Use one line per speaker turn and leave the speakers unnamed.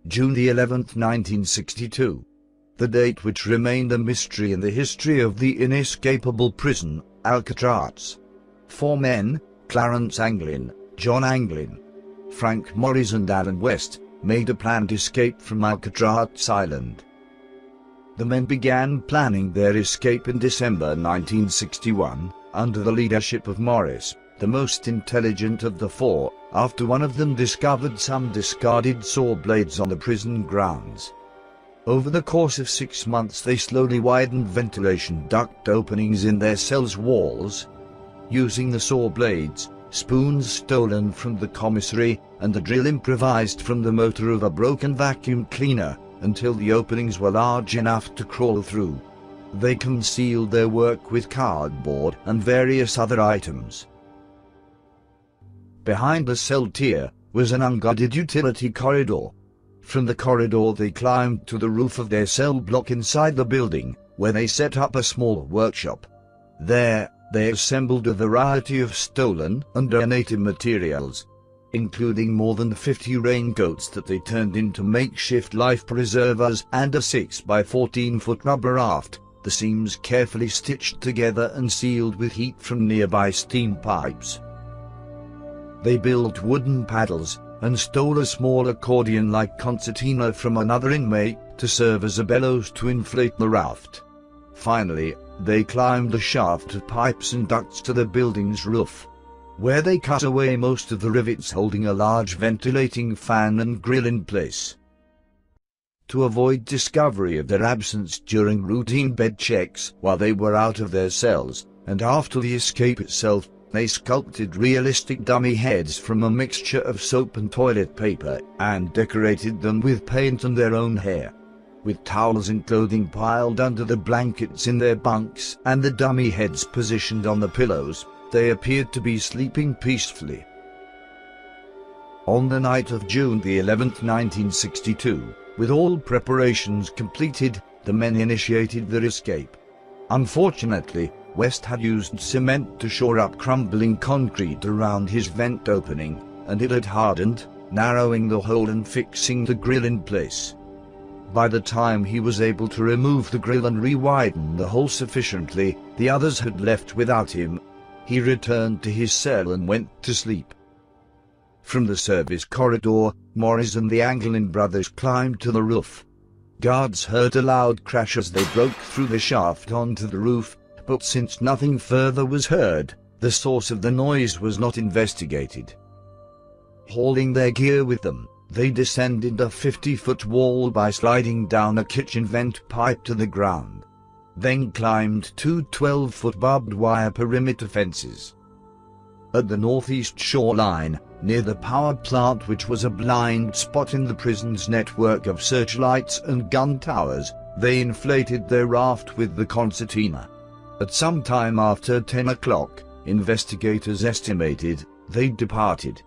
June the 11th, 1962. The date which remained a mystery in the history of the inescapable prison, Alcatraz. 4 men, Clarence Anglin, John Anglin, Frank Morris and Alan West, made a planned escape from Alcatraz Island. The men began planning their escape in December 1961, under the leadership of Morris, the most intelligent of the 4, after one of them discovered some discarded saw blades on the prison grounds. Over the course of 6 months they slowly widened ventilation duct openings in their cells' walls. Using the saw blades, spoons stolen from the commissary, and the drill improvised from the motor of a broken vacuum cleaner, until the openings were large enough to crawl through. They concealed their work with cardboard and various other items. Behind the cell tier was an unguarded utility corridor. From the corridor they climbed to the roof of their cell block inside the building, where they set up a small workshop. There, they assembled a variety of stolen and donated materials, including more than 50 raincoats that they turned into makeshift life preservers and a 6x14-foot rubber raft, the seams carefully stitched together and sealed with heat from nearby steam pipes. They built wooden paddles, and stole a small accordion-like concertina from another inmate to serve as a bellows to inflate the raft. Finally, they climbed a shaft of pipes and ducts to the building's roof, where they cut away most of the rivets holding a large ventilating fan and grill in place. To avoid discovery of their absence during routine bed checks while they were out of their cells, and after the escape itself, they sculpted realistic dummy heads from a mixture of soap and toilet paper, and decorated them with paint and their own hair. With towels and clothing piled under the blankets in their bunks and the dummy heads positioned on the pillows, they appeared to be sleeping peacefully. On the night of June the 11th, 1962, with all preparations completed, the men initiated their escape. Unfortunately, West had used cement to shore up crumbling concrete around his vent opening, and it had hardened, narrowing the hole and fixing the grill in place. By the time he was able to remove the grill and re-widen the hole sufficiently, the others had left without him. He returned to his cell and went to sleep. From the service corridor, Morris and the Anglin brothers climbed to the roof. Guards heard a loud crash as they broke through the shaft onto the roof, but since nothing further was heard, the source of the noise was not investigated. Hauling their gear with them, they descended a 50-foot wall by sliding down a kitchen vent pipe to the ground, then climbed 2 12-foot barbed wire perimeter fences. At the northeast shoreline, near the power plant, which was a blind spot in the prison's network of searchlights and gun towers, they inflated their raft with the concertina. At some time after 10 o'clock, investigators estimated, they departed.